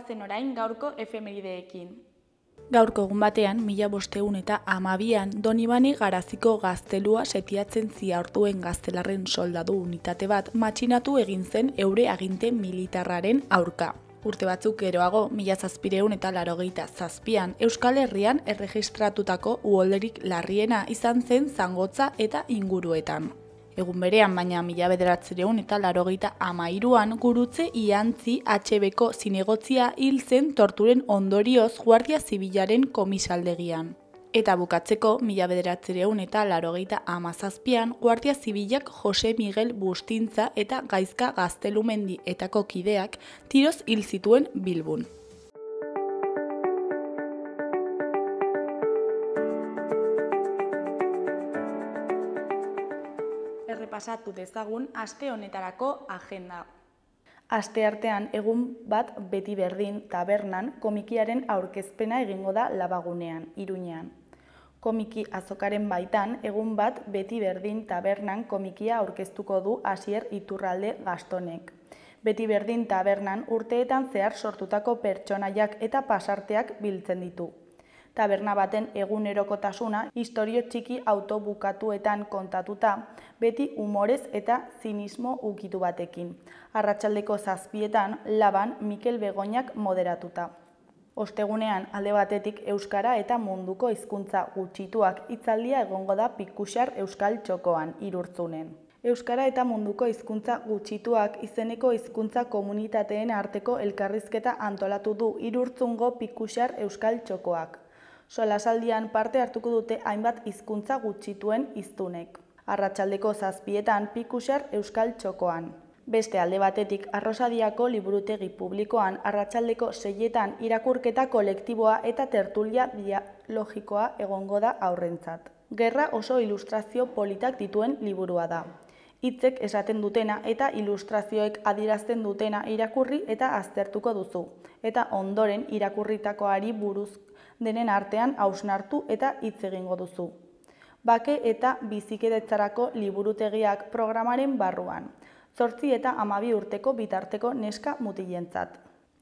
Goazen orain gaurko efemerideekin. Gaurko egun batean, 1512an, Donibane Garaziko gaztelua setiatzen ziartuen gaztelarren soldadu unitate bat matxinatu egin zen eure aginte militarraren aurka. Urte batzuk geroago, 1787an, Euskal Herrian erregistratutako uholderik larriena izan zen Zangotza eta inguruetan. Egun berean, baina 1983an, Gurutze Iantzi HBko zinegotzia hil zen torturen ondorioz Guardia Zibilaren komisaldegian. Eta bukatzeko, 1987an, Guardia Zibilak Jose Miguel Bustintza eta Gaizka Gaztelumendi etako kideak tiroz hil zituen Bilbon. Errepasatu dezagun aste honetarako agenda. Asteartean egun bat beti berdin tabernan komikiaren aurkezpena egingo da Labagunean, Iruñean. Komiki azokaren baitan egun bat beti berdin tabernan komikia aurkeztuko du Asier Iturralde Gastonek. Beti berdin tabernan urteetan zehar sortutako pertsonaiak eta pasarteak biltzen ditu. Taberna baten egunerokotasuna istorio txiki autobukatuetan kontatuta, beti umorez eta zinismo ukitu batekin. Arratsaldeko 7etan Laban Mikel Begoñak moderatuta. Ostegunean alde batetik euskara eta munduko hizkuntza gutxituak hitzaldia egongo da Pikuxar Euskal Txokoan, Irurtzunen. Euskara eta munduko hizkuntza gutxituak izeneko hizkuntza komunitateen arteko elkarrizketa antolatu du Irurtzungo Pikuxar Euskal Txokoak. Solasaldian parte hartuko dute hainbat hizkuntza gutxituen hiztunek. Arratsaldeko 7etan Pikuxar Euskal Txokoan. Beste alde batetik Arrosadiako liburutegi publikoan arratsaldeko 6etan irakurketa kolektiboa eta tertulia dialogikoa egongo da haurrentzat. Gerra oso ilustrazio politak dituen liburua da. Hitzek esaten dutena eta ilustrazioek adierazten dutena irakurri eta aztertuko duzu. Eta ondoren irakurritakoari buruz denen artean hausnartu eta hitz egingo duzu. Bake eta bizikidetzarako liburutegiak programaren barruan. 8 eta 12 urteko bitarteko neska mutilentzat.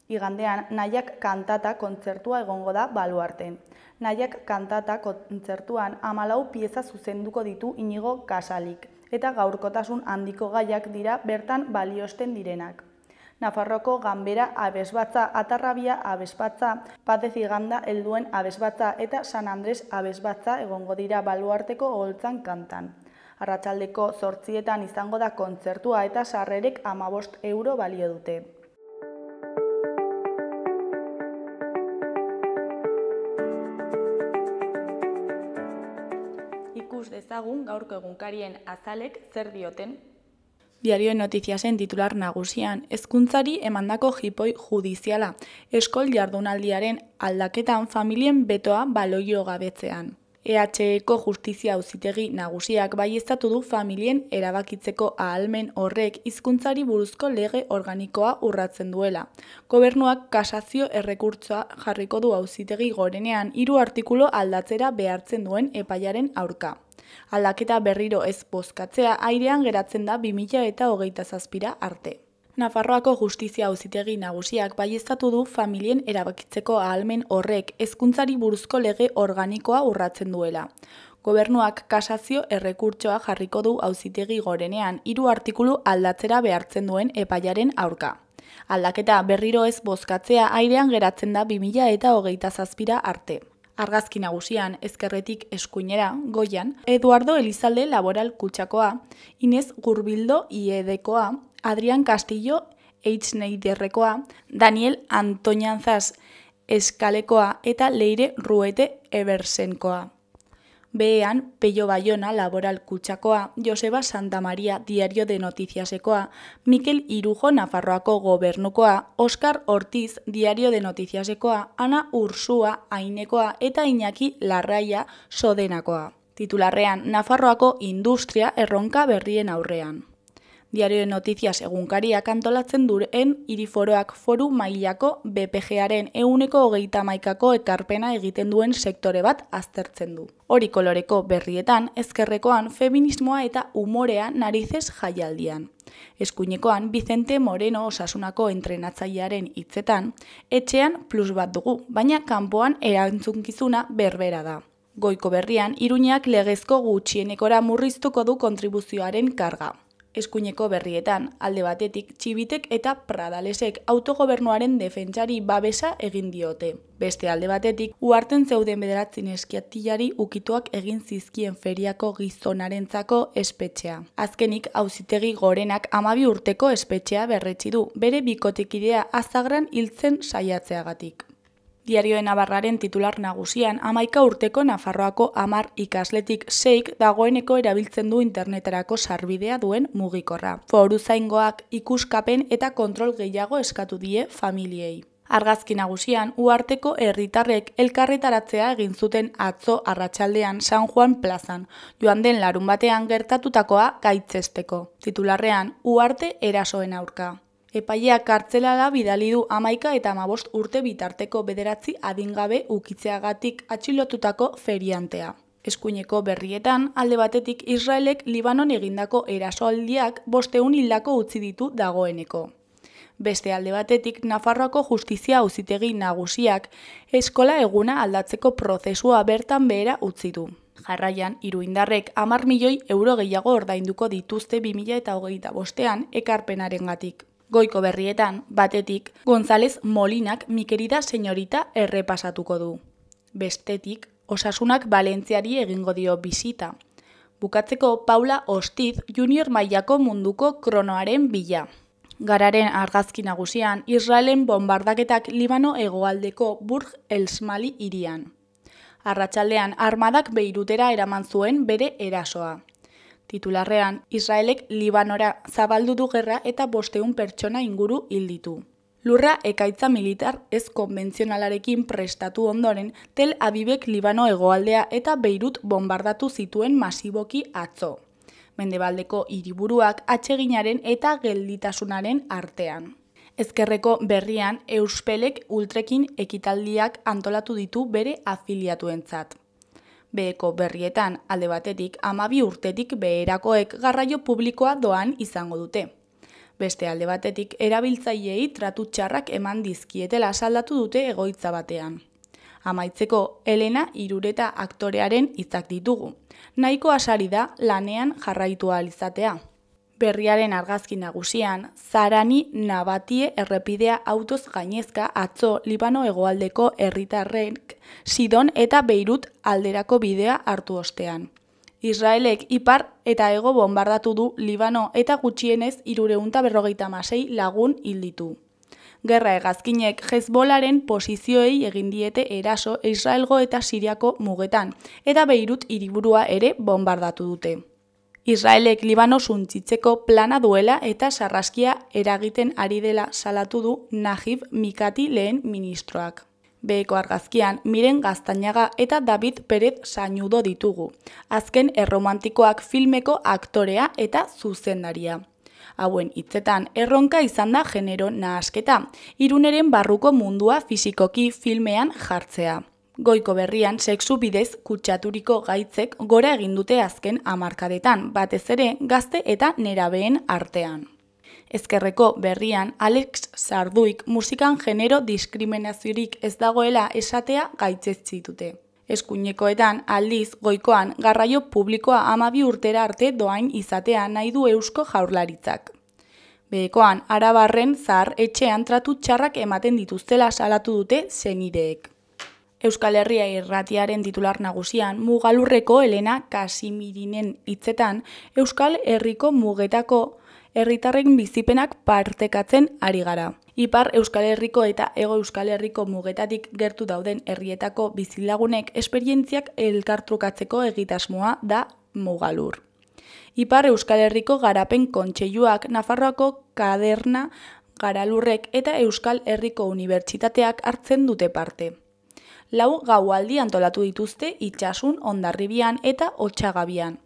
Igandean, Nahiak kantata kontzertua egongo da Baluarten. Nahiak kantata kontzertuan 14 pieza zuzenduko ditu Inigo Kasalik, eta gaurkotasun handiko gaiak dira bertan baliosten direnak. Nafarroko Ganbera abesbatza, Atarrabia abesbatza, Paz Ziganda helduen abesbatza eta San Andres abesbatza egongo dira Baluarteko oholtzan kantan. Arratsaldeko 8etan izango da kontzertua eta sarrerek 15 euro balio dute. Ikus dezagun gaurko egunkarien azalek zer dioten. Diario Notiziasen titular nagusian, hezkuntzari emandako jipoi judiziala, eskol jardunaldiaren aldaketan familien betoa baloio gabetzean. EHeko Justizia Auzitegi Nagusiak baieztatu du familien erabakitzeko ahalmen horrek hizkuntzari buruzko lege organikoa urratzen duela. Gobernuak kasazio errekurtsoa jarriko du Auzitegi Gorenean 3 artikulu aldatzera behartzen duen epaiaren aurka. Aldaketa berriro ez bozkatzea airean geratzen da 2027 arte. Nafarroako Justizia Auzitegi Nagusiak baieztatu du familien erabakitzeko ahalmen horrek hezkuntzari buruzko lege organikoa urratzen duela. Gobernuak kasazio errekurtsoa jarriko du Auzitegi Gorenean 3 artikulu aldatzera behartzen duen epaiaren aurka. Aldaketa berriro ez bozkatzea airean geratzen da 2027 arte. Argazki nagusian, ezkerretik eskuinera, goian, Eduardo Elizalde Laboral Kutxakoa, Inez Gurbildo IEDkoa, Adrián Castillo Eitzneiderrekoa, Daniel Antoñanzas Eskalekoa eta Leire Ruete Ebersenkoa. Behean, Peio Bayona Laboral Kutxakoa, Joseba Santamaria Diario de Noticiasekoa, Mikel Irujo Nafarroako Gobernukoa, Oskar Ortiz Diario de Noticiasekoa, Ana Ursua Ainekoa eta Iñaki Larraia Sodenakoa. Titularrean, Nafarroako industria erronka berrien aurrean. Diario de Noticias egunkariak antolatzen duen hiriforoak foru mailako BPG-aren 131ko ekarpena egiten duen sektore bat aztertzen du. Hori koloreko berrietan, ezkerrekoan feminismoa eta umorea narizez jaialdian. Eskuinekoan Vicente Moreno Osasunako entrenatzailearen hitzetan, etxean plus bat dugu, baina kanpoan erantzunkizuna berbera da. Goiko berrian, Iruñak legezko gutxienekora murriztuko du kontribuzioaren karga. Eskuineko berrietan, alde batetik, Txibitek eta Pradalesek autogobernuaren defentsari babesa egin diote. Beste alde batetik, Uharten zeuden 9 neskiatilari ukituak egin zizkien feriako gizonarentzako espetxea. Azkenik, Auzitegi Gorenak 12 urteko espetxea berretsi du, bere bikotekidea Azagran hiltzen saiatzeagatik. Diario de Navarraren titular nagusian, 11 urteko Nafarroako 10 ikasletik 6 dagoeneko erabiltzen du interneterako sarbidea duen mugikorra. Foruzaingoak ikuskapen eta kontrol gehiago eskatu die familiei. Argazki nagusian, Uharteko herritarrek elkarretaratzea egin zuten atzo arratsaldean San Juan plazan, joan den larunbatean gertatutakoa gaitzesteko. Titularrean, Uharte erasoen aurka. Epaileak kartzelara bidali du 11 eta 15 urte bitarteko 9 adingabe ukitzeagatik atxilotutako feriantea. Eskuineko berrietan, alde batetik Israelek Libanon egindako erasoaldiak 500 hildako utzi ditu dagoeneko. Beste alde batetik, Nafarroako Justizia Auzitegi Nagusiak eskola eguna aldatzeko prozesua bertan behera utzi du. Jarraian, iruindarrek 10 milioi euro gehiago ordainduko dituzte 2025ean ekarpenarengatik. Goiko berrietan, batetik, González Molinak Mikerida Señorita errepasatuko du. Bestetik, Osasunak Valentziari egingo dio bisita. Bukatzeko, Paula Ostiz junior mailako munduko kronoaren bila. Gararen argazki nagusian, Israelen bombardaketak Libano hegoaldeko Burj el Smali hirian. Arratsaldean, armadak Beirutera eraman zuen bere erasoa. Titularrean, Israelek Libanora zabaldu du gerra eta 500 pertsona inguru hil ditu. Lurra ekaitza militar ez konbentzionalarekin prestatu ondoren, Tel Avivek Libano hegoaldea eta Beirut bombardatu zituen masiboki atzo. Mendebaldeko hiriburuak atseginaren eta gelditasunaren artean. Ezkerreko berrian, Euspelek ultrekin ekitaldiak antolatu ditu bere afiliatuentzat. Beheko berrietan, alde batetik, 12 urtetik beherakoek garraio publikoa doan izango dute. Beste alde batetik, erabiltzaileei tratu txarrak eman dizkietela saldatu dute egoitza batean. Amaitzeko, Elena Irureta aktorearen hitzak ditugu. Nahiko asari da lanean jarraitu ahal izatea. Berriaren argazki nagusian, Zarani Nabatie errepidea autoz gainezka atzo Libano hegoaldeko herritarrek Sidon eta Beirut alderako bidea hartu ostean. Israelek ipar eta hego bombardatu du Libano eta gutxienez 356 lagun hil ditu. Gerra hegazkinek Hezbolaren posizioei egin diete eraso Israelgo eta Siriako mugetan, eta Beirut hiriburua ere bombardatu dute. Israelek Libano suntsitzeko plana duela eta sarraskia eragiten ari dela salatu du Najib Mikati lehen ministroak. Beheko argazkian Miren Gaztañaga eta David Pérez Sañudo ditugu, azken erromantikoak filmeko aktorea eta zuzendaria. Hauen hitzetan, erronka izan da genero nahasketa, Iruneren barruko mundua fisikoki filmean jartzea. Goiko berrian, sexu bidez kutsaturiko gaitzek gora egin dute azken hamarkadetan, batez ere gazte eta nerabeen artean. Ezkerreko berrian, Alex Sarduik musikan genero diskriminaziorik ez dagoela esatea gaitzetsi dute. Eskuinekoetan, aldiz, goikoan, garraio publikoa 12 urtera arte doain izatea nahi du Eusko Jaurlaritzak. Behekoan, Arabarren zahar etxean tratu txarrak ematen dituztela salatu dute senideek. Euskal Herria irratiaren titular nagusian, Mugalurreko Elena Kasimirinen hitzetan, Euskal Herriko mugetako herritarren bizipenak partekatzen ari gara. Ipar Euskal Herriko eta Hego Euskal Herriko mugetatik gertu dauden herrietako bizilagunek esperientziak elkartrukatzeko egitasmoa da Mugalur. Ipar Euskal Herriko garapen kontseiluak, Nafarroako Kaderna Garalurrek eta Euskal Herriko Unibertsitateak hartzen dute parte. 4 gaualdi antolatu dituzte Itsasun, Hondarribian eta Otsagabian.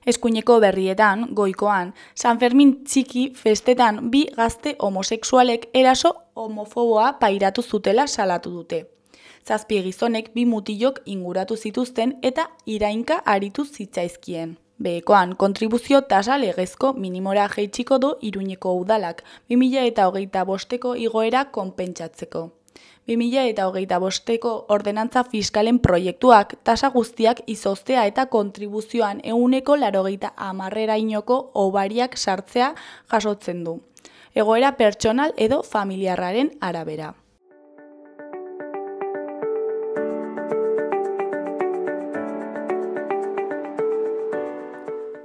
Eskuineko berrietan, goikoan, San Fermin txiki festetan bi gazte homosexualek eraso homofoboa pairatu zutela salatu dute. 7 gizonek 2 mutilok inguratu zituzten eta irainka aritu zitzaizkien. Behekoan, kontribuzio tasa legezko minimora jaitsiko du Iruñeko udalak 2025ko igoera konpentsatzeko. 2025ko ordenantza fiskalen proiektuak tasa guztiak izoztea eta kontribuzioan 80%rainoko hobariak sartzea jasotzen du. Egoera pertsonal edo familiarraren arabera.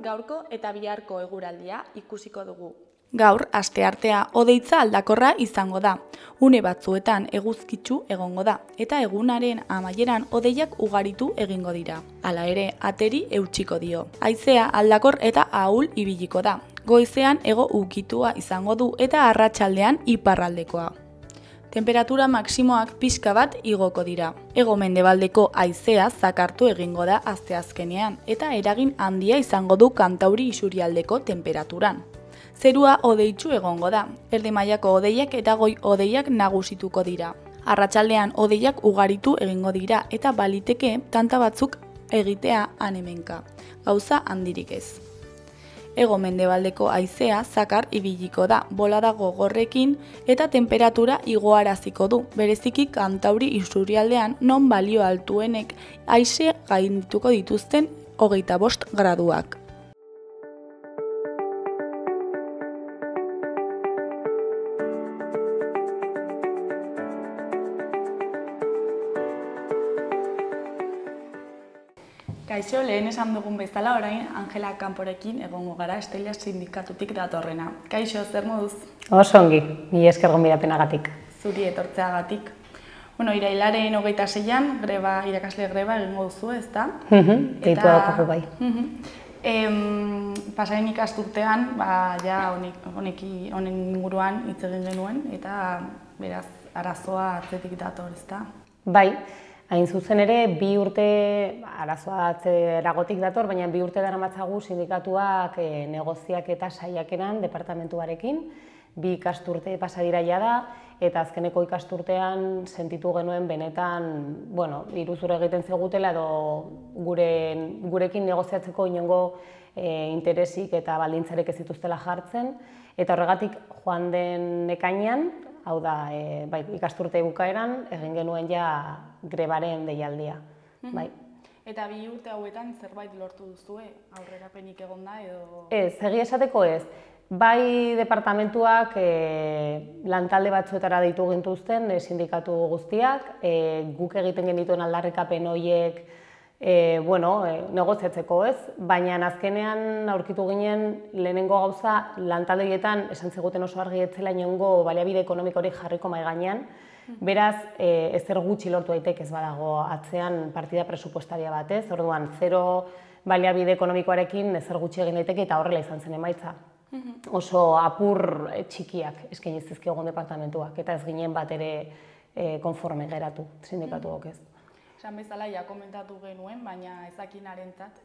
Gaurko eta biharko eguraldia ikusiko dugu. Gaur, asteartea hodeitza aldakorra izango da. Une batzuetan eguzkitsu egongo da, eta egunaren amaieran hodeiak ugaritu egingo dira. Hala ere, ateri eutsiko dio. Haizea aldakor eta ahul ibiliko da. Goizean hego ukitua izango du eta arratsaldean iparraldekoa. Temperatura maksimoak pixka bat igoko dira. Hego-mendebaldeko haizea zakartu egingo da asteazkenean eta eragin handia izango du Kantauri isurialdeko temperaturan. Zerua hodeitsu egongo da, erdi mailako hodeiak eta goi hodeiak nagusituko dira. Arratsaldean hodeiak ugaritu egingo dira eta baliteke tanta batzuk egitea han-hemenka, gauza handirik ez. Hego-mendebaldeko haizea zakar ibiliko da, bolada gogorrekin eta temperatura igoaraziko du, bereziki Kantauri isurialdean non balio altuenek haize gaindituko dituzten 25 graduak. Kaixo, lehen esan dugun bezala, orain Angela Kanporekin egongo gara Estella sindikatutik datorrena. Kaixo, zer moduz? Oso ongi, mila esker gonbidapenagatik. Zuri etortzeagatik. Irailaren 26an irakasle greba egingo duzu, ezta? Deitu daukagu bai. Pasaren ikasturtean, honen inguruan hitz egin genuen, eta beraz, arazoa atzetik dator, ezta? Bai. Hain zuzen ere, 2 urte, arazoa atzeragotik dator, baina 2 urte daramatzagu sindikatuak negoziak eta saiakeran departamentuarekin. 2 ikasturte pasa dira jada, eta azkeneko ikasturtean sentitu genuen benetan, iruzur egiten zigutela edo gurekin negoziatzeko inongo interesik eta baldintzarik ez dituztela jartzen, eta horregatik joan den ekainean, hau da, ikasturte bukaeran, egin genuen ja grebaren deialdia. Eta 2 urte hauetan zerbait lortu duzue, aurrerapenik egon da edo... Ez, egia esateko ez. Bai departamentuak lantalde batzuetara deitu gintuzten sindikatu guztiak, guk egiten genituen aldarrikapen horiek negoziatzeko ez, baina azkenean aurkitu ginen lehenengo gauza lantalde horietan esan ziguten oso argi etzela inongo baliabide ekonomikorik jarriko mahai gainean, beraz ezer gutxi lortu daiteke ez badago atzean partida presupuestaria bat ez, orduan 0 baliabide ekonomikoarekin ezer gutxi egin daiteke eta horrela izan zen emaitza. Oso apur txikiak eskaini zizkigun departamentuak eta ez ginen bat ere konforme geratu sindikatuok ez. Esan bezala, ja komentatu genuen, baina ezakinarentzat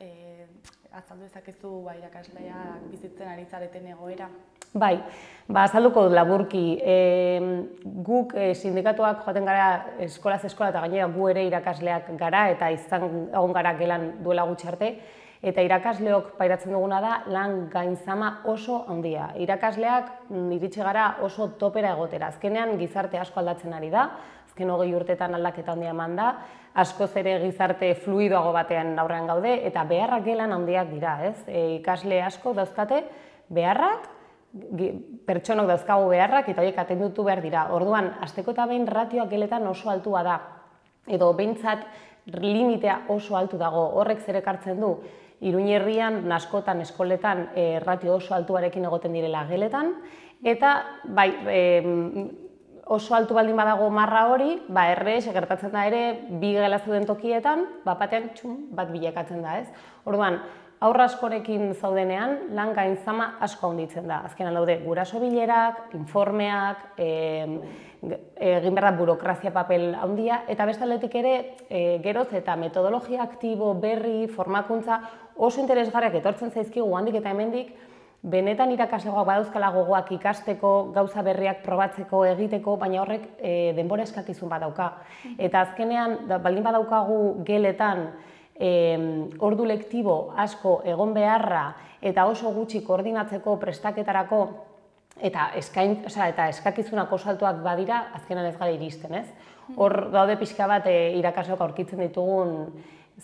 azaldu ezakezu irakasleak bizitzen ari zareten egoera. Bai, azalduko dut laburki. Guk sindikatuak joaten gara eskolaz eskola eta gainera gu ere irakasleak gara eta egon gara gelan duela gutxi arte. Eta irakasleok pairatzen duguna da lan gainzama oso handia. Irakasleak iritsi gara oso topera egotera. Azkenean gizarte asko aldatzen ari da, azken 20 urtetan aldaketa handia eman da, askoz ere gizarte fluidoago batean aurrean gaude, eta beharrak gelan handiak dira, ez? Ikasle asko dauzkate beharrak, pertsonok dauzkagu beharrak, eta horiek atendutu behar dira. Orduan, hasteko eta behin ratioak geletan oso altua da, edo behintzat limitea oso altu dago, horrek zer ekartzen du. Iruña herrian, askotan eskoletan ratio oso altuarekin egoten direla geletan, eta bai, oso altu baldin badago marra hori, errez, gertatzen da ere, 2 gela zeuden tokietan, batean bat bilakatzen da, ez? Orduan, Aurra askorekin zaudenean, lan gainzama asko handitzen da. Azkenan daude guraso bilerak, informeak, egin behar da burokrazia papel handia, eta bestaldetik ere, geroz eta metodologia aktibo, berri, formakuntza oso interesgarriak etortzen zaizkigu handik eta hemendik, benetan irakaslegoak badauzkala gogoak ikasteko, gauza berriak probatzeko, egiteko, baina horrek denbora eskakizun badauka. Eta azkenean, baldin badaukagu geletan, ordu lektibo asko egon beharra eta oso gutxi koordinatzeko prestaketarako eta eskakizunak oso altuak badira, azkenan ez gara iristen, ez? Hor daude pixka bat irakasleok aurkitzen ditugun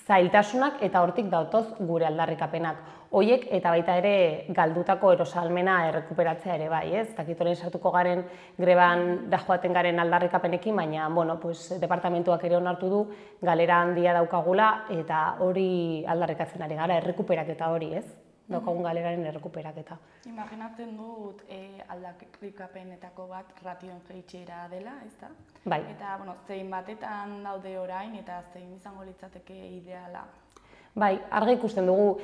zailtasunak eta hortik datoz gure aldarrikapenak. Hoiek eta baita ere galdutako erosalmena errekuperatzea ere bai, ez? Dakitoren sartuko garen greban da joaten garen aldarrikapenekin, baina, bueno, departamentuak ere onartu du galera handia daukagula eta hori aldarrikatzen ari gara, errekuperaketa hori, ez? Daukagun galeraren errekuperaketa. Imaginatzen dut aldarrikapenetako bat ratioen jaitsiera dela, ez da? Bai. Eta, zein batetan daude orain eta zein izango litzateke ideala? Bai, argi ikusten dugu.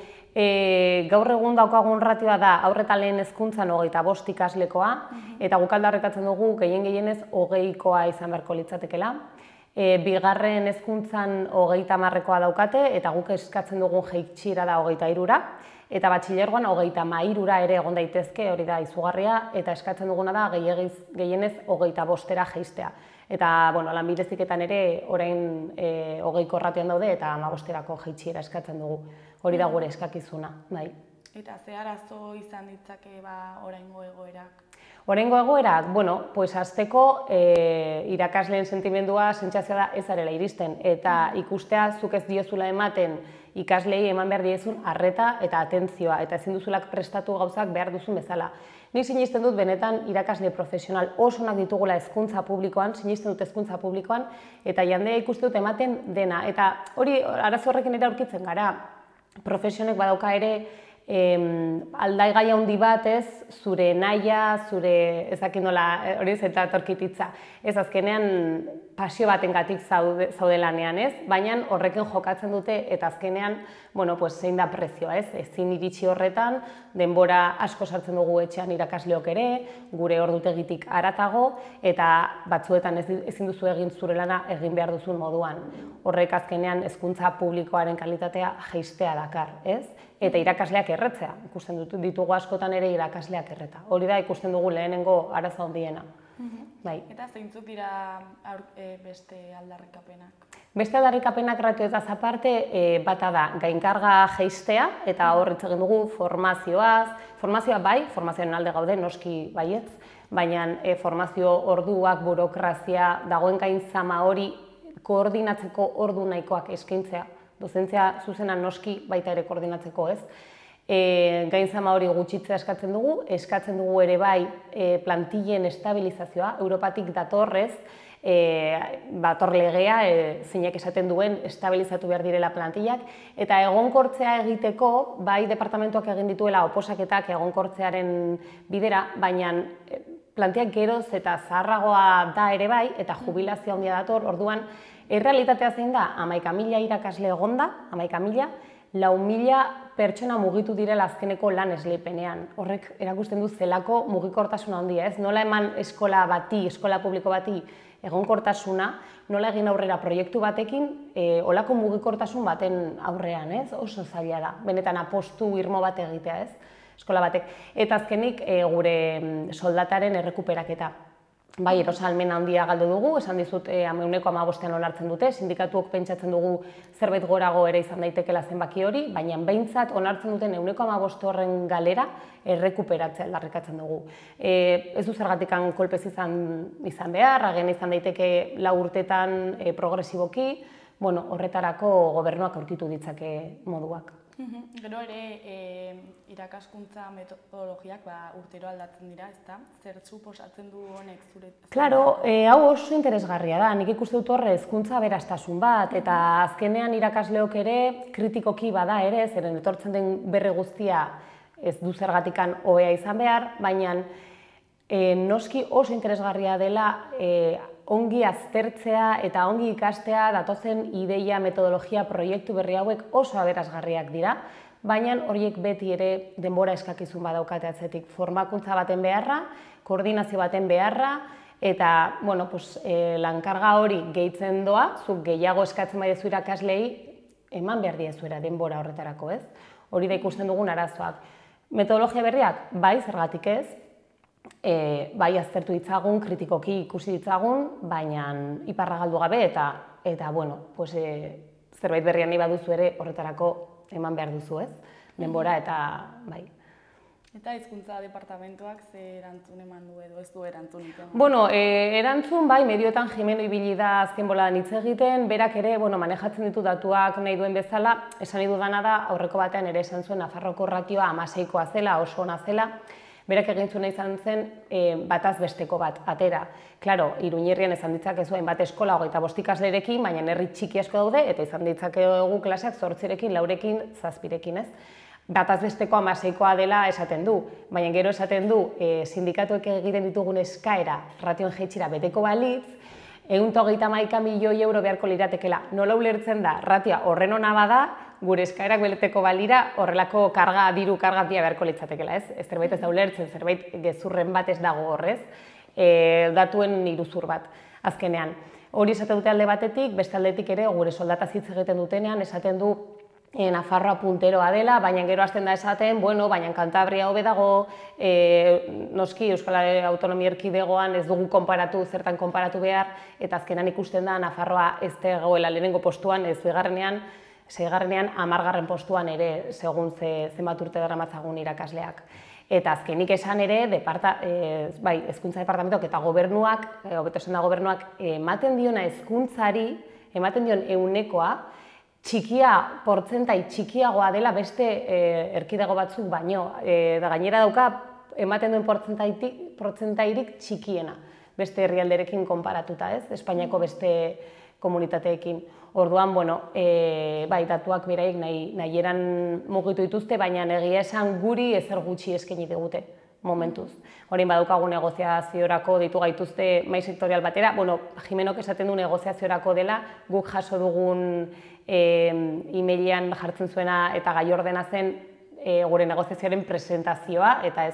Gaur egun daukagun ratioa da haur eta lehen hezkuntzan 25 ikaslekoa, eta guk aldarrikatzen dugu gehienez 20koa izan beharko litzatekeela. Bigarren hezkuntzan 30koa daukate, eta guk eskatzen dugun jaitsiera da 23ra, eta batxilergoan 33ra ere egon daitezke, hori da izugarria, eta eskatzen duguna da gehienez 25era jaistea. Eta, lanbide heziketan ere orain 20ko ratioan daude eta 15erako jaitsiera eskatzen dugu. Hori da gure eskakizuna, bai. Eta ze arazo izan ditzake oraingo egoerak? Oraingo egoerak, hasteko irakasleen sentimendua, sentsazioa da ez zarela iristen, eta ikustea zuk ez diozula ematen ikaslei eman behar diezun arreta eta atentzioa, eta ezin duzulak prestatu gauzak behar duzun bezala. Nik sinisten dut benetan irakasle profesional oso onak ditugula hezkuntza publikoan, sinisten dut hezkuntza publikoan, eta jendea ikuste dut ematen dena. Eta hori arazo horrekin ere aurkitzen gara, profesionek badauka ere aldaigai handi bat, ez, zure nahia, zure ezakin nola hori eta torkititza. Ez azkenean pasio batengatik zaude lanean, ez? Baina horrekin jokatzen dute eta azkenean, zein da prezioa, ez? Ezin iritsi horretan, denbora asko sartzen dugu etxean irakasleok ere, gure ordutegitik haratago, eta batzuetan ezin duzu egin zure lana egin behar duzun moduan. Horrek azkenean hezkuntza publikoaren kalitatea jaistea dakar, ez? Eta irakasleak erretzea. Ikusten ditugu askotan ere irakasleak erreta. Hori da ikusten dugu lehenengo arazo handiena. Eta zeintzuk dira beste aldarrikapenak? Beste aldarrikapenak ratioetaz aparte bata da gainkarga jaistea, eta hor hitz egin dugu formazioaz. Formazioa bai, formazioaren alde gaude, noski baietz, baina formazio orduak, burokrazia, dagoen gainzama hori koordinatzeko ordu nahikoak eskaintzea. Dozentzia zuzena noski baita ere koordinatzeko, ez? Gainzama hori gutxitzea eskatzen dugu ere bai plantillen estabilizazioa, Europatik datorrez, bator legea, zeinek esaten duen estabilizatu behar direla plantillak, eta egonkortzea egiteko, bai departamentuak egin dituela oposaketak egonkortzearen bidera, baina plantillak geroz eta zaharragoa da ere bai, eta jubilazio handia dator, orduan, errealitatea zein da, 11.000 irakasle egonda, 11.000, 4.000 pertsona mugitu direla azkeneko lan esleipenean. Horrek erakusten du zelako mugikortasuna handia, ez? Nola eman eskola publiko bati egonkortasuna, nola egin aurrera proiektu batekin, olako mugikortasun baten aurrean, ez? Oso zaila da, benetan apostu irmo bat egitea, ez? Eskola batek. Eta azkenik gure soldataren errekuperaketa. Bai, erosalmen handia galdu dugu, esan dizut 15ean onartzen dute, sindikatuok pentsatzen dugu zerbait gorago ere izan daitekela zenbaki hori, baina behintzat onartzen duten 15 horren galera errekuperatzea aldarrikatzen dugu. Ez du zergatikan kolpez izan behar, agian izan daiteke 4 urtetan progresiboki, horretarako gobernuak aurkitu ditzake moduak. Gero ere irakaskuntza metodologiak urtero aldatzen dira, ezta? Zer suposatzen du honek zure? Claro, hau oso interesgarria da. Nik ikuste dut horre hezkuntza aberastasun bat, eta azkenean irakasleok ere kritikoki bada ere, zeren etortzen den berri guztia ez du zergatikan hobea izan behar, baina noski oso interesgarria dela ongi aztertzea eta ongi ikastea datozen ideia, metodologia, proiektu berri hauek oso aberasgarriak dira, baina horiek beti ere denbora eskakizun badaukate atzetik. Formakuntza baten beharra, koordinazio baten beharra, eta lankarga hori gehitzen doa, zuk gehiago eskatzen badezu irakaslei, eman behar diezuera denbora horretarako, ez? Hori da ikusten dugun arazoak. Metodologia berriak, bai, zergatik ez, bai aztertu ditzagun, kritikoki ikusi ditzagun, baina iparra galdu gabe eta zerbait berrian nahi baduzu ere horretarako eman behar duzu, ez? Denbora eta bai. Eta hizkuntza departamentuak ze erantzun eman du edo ez du erantzunik eman? Bueno, erantzun bai, medioetan Jimeno ibili da azken boladan hitz egiten, berak ere, manejatzen ditu datuak nahi duen bezala, esan nahi dudana da, aurreko batean ere esan zuen Nafarroako ratioa 16koa zela, oso ona zela, berak egin zuena izan zen bataz besteko bat, atera. Klaro, Iruñerrian izan ditzakezu hainbat eskola 25 ikaslerekin, baina herri txiki asko daude, eta izan ditzakegu klaseak 8rekin, 4rekin, 7rekin, ez? Bataz besteko 16koa dela esaten du, baina gero esaten du sindikatuek egiten ditugun eskaera ratioen jaitsira beteko balitz, 131 milioi euro beharko liratekela. Nola ulertzen da, ratioa horren ona bada, gure eskaerak beteko balira horrelako diru karga handia beharko litzatekela, ez? Zerbait ez da ulertzen, zerbait gezurren bat ez dago horrez, datuen iruzur bat, azkenean. Hori esaten dute alde batetik, beste aldetik ere, gure soldataz hitz egiten dutenean, esaten du Nafarroa punteroa dela, baina gero hasten da esaten, baina Kantabria hobe dago, noski Euskal Autonomia Erkidegoan ez dugu zertan konparatu behar, eta azkenan ikusten da Nafarroa ez dagoela lehenengo postuan, ez bigarrenean, seigarrenean 10. postuan ere, segun zenbat urte daramatzagun irakasleak. Eta azkenik esan ere, hezkuntza departamentuak eta gobernuak, hobeto esan da gobernuak, ematen diona hezkuntzari, ematen dion ehunekoa, portzentai txikiagoa dela beste erkidego batzuk baino. Gainera dauka, ematen duen portzentairik txikiena, beste herrialderekin konparatuta, ez? Espainiako beste komunitateekin. Orduan, bai, datuak beraiek nahieran mugitu dituzte, baina egia esan guri ezer gutxi eskaini digute momentuz. Orain badaukagu negoziaziorako ditu gaituzte mahai sektorial batera. Jimenok esaten du negoziaziorako dela, guk jaso dugun e-mailean jartzen zuena eta gai ordena zen gure negoziazioaren presentazioa, eta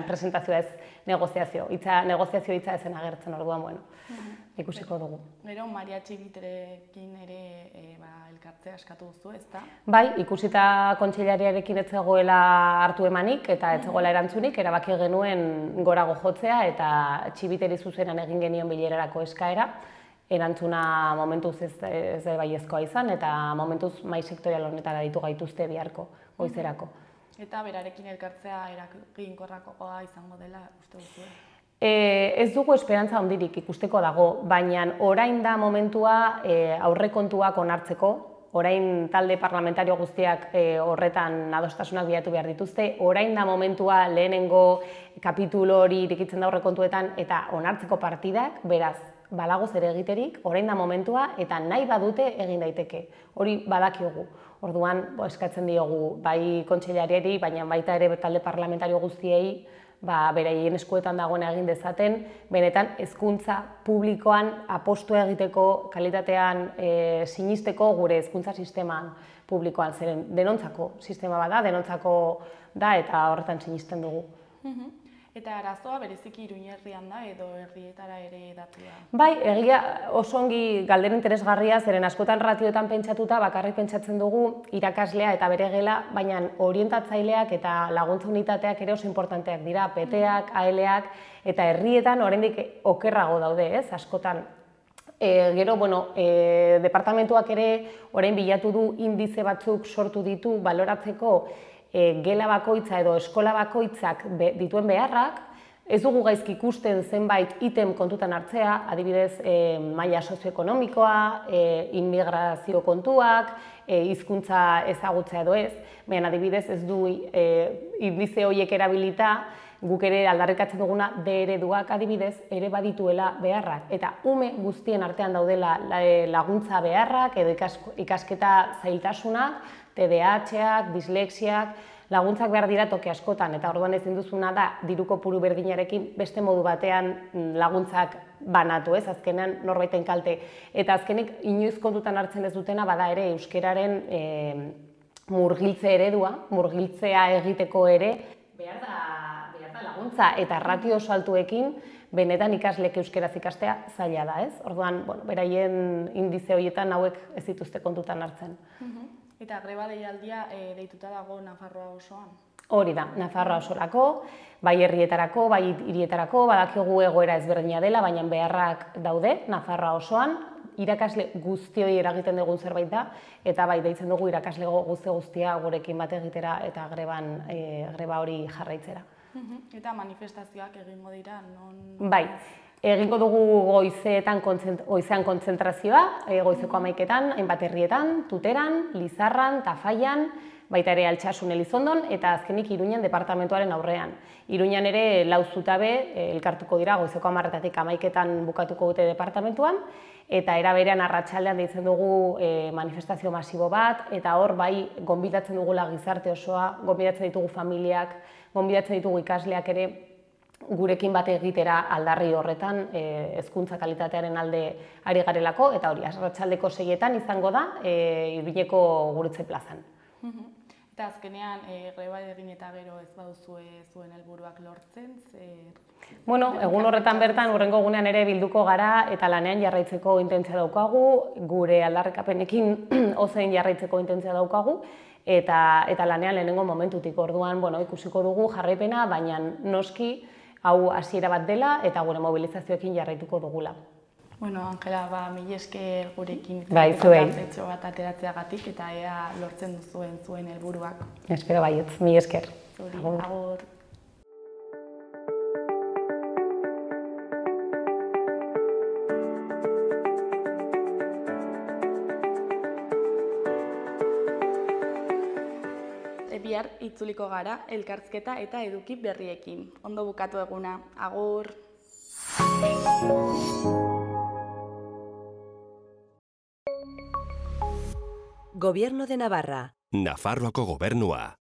presentazioa ez negoziazio. Negoziazio hitza ezen agertzen, orduan, ikusiko dugu. Gero, Maria Txibiterekin ere elkartzea eskatu duzu, ez da? Bai, ikusita kontseilariarekin ez zegoela hartu emanik eta ez zegoela erantzunik, erabaki genuen gorago jotzea eta Txibiteri zuzenan egin genion bilerarako eskaera. Erantzuna momentuz ez da baiezkoa izan eta momentuz mahai sektorial honetara ditu gaituzte biharko, goizerako. Eta berarekin elkartzea eraginkorrakoa izango dela uste duzu? Ez dugu esperantza handirik ikusteko dago, baina orain da momentua aurrekontuak onartzeko, orain talde parlamentario guztiak horretan adostasunak bilatu behar dituzte, orain da momentua lehenengo kapitulo hori irikitzen da aurrekontuetan eta onartzeko partidak, beraz, balago zer egiterik, orain da momentua eta nahi badute egin daiteke. Hori badakigu. Orduan, eskatzen diogu bai kontseilariari, baina baita ere talde parlamentario guztiei, beraien eskuetan dagoen egin dezaten, benetan hezkuntza publikoan apostu egiteko, kalitatean sinisteko gure hezkuntza sisteman publikoan, zeren denontzako sistema bada, denontzako da eta horretan sinisten dugu. Eta arazoa bereziki Iruñerrian da edo herrietara ere datua? Bai, egia oso ongi galdera interesgarria, zeren askotan ratioetan pentsatuta bakarrik pentsatzen dugu irakaslea eta bere gela, baina orientatzaileak eta laguntza unitateak ere oso importanteak dira, PT-ak, AL-ak, eta herrietan oraindik okerrago daude, ez, askotan. Gero, departamentuak ere orain bilatu du indize batzuk sortu ditu baloratzeko gela bakoitza edo eskola bakoitzak dituen beharrak, ez dugu gaizki ikusten zenbait item kontutan hartzea, adibidez maila sozioekonomikoa, immigrazio kontuak, hizkuntza ezagutzea edo ez, baina adibidez ez du indize horiek erabilita, guk ere aldarrikatzen duguna D ereduak adibidez ere badituela beharrak. Eta ume guztien artean daudela laguntza beharrak edo ikasketa zailtasunak, TDAH-ak, dislexiak, laguntzak behar dira toki askotan, eta orduan ezin duzuna da diru kopuru berdinarekin beste modu batean laguntzak banatu, ez, azkenean norbaiten kalte. Eta azkenik inoiz kontutan hartzen ez dutena bada ere euskararen murgiltze eredua, murgiltzea egiteko ere, behar da laguntza eta ratio oso altuekin benetan ikaslek euskeraz ikastea zaila da, ez? Orduan, beraien indize horietan hauek ez dituzte kontutan hartzen. Eta greba deialdia deituta dago Nafarroa osoan? Hori da, Nafarroa osorako, bai herrietarako, bai hirietarako, badakigu egoera ezberdina dela, baina beharrak daude Nafarroa osoan, irakasle guztioi eragiten dugun zerbait da, eta bai deitzen dugu irakasle guztia gurekin bat egitera eta greba hori jarraitzera. Eta manifestazioak egingo dira, non? Bai, egingo dugu goizean kontzentrazioa, goizeko 11etan, hainbat herrietan, Tuteran, Lizarran, Tafallan, baita ere Altsasun Elizondon, eta azkenik Iruñan departamentuaren aurrean. Iruñan ere 4 zutabe elkartuko dira, goizeko 10etatik 11etan bukatuko dute departamentuan, eta era berean arratsaldean deitzen dugu manifestazio masibo bat, eta hor bai gonbidatzen dugula gizarte osoa, gonbidatzen ditugu familiak, gonbidatzen ditugu ikasleak ere gurekin bat egitera aldarri horretan hezkuntza kalitatearen alde ari garelako, eta hori arratsaldeko 6etan izango da Iruñeko Gurutze plazan. Eta azkenean, greba egin eta gero ez baduzue zuen helburuak lortzen, Bueno, egun horretan bertan, hurrengo egunean ere bilduko gara eta lanean jarraitzeko intentzia daukagu, gure aldarrikapenekin ozein jarraitzeko intentzia daukagu, eta lanean lehenengo momentutik. Orduan, ikusiko dugu jarraipena, baina noski hau hasiera bat dela eta gure mobilizazioekin jarraituko dugula. Bueno, Angela, mila esker gurekin zuei bat ateratzeagatik eta ea lortzen duzuen zuen helburuak. Espero baietz, mila esker. Agur. Bihar itzuliko gara elkarrizketa eta eduki berriekin. Ondo bukatu eguna. Agur. Gobierno de Navarra. Nafarroako gobernua.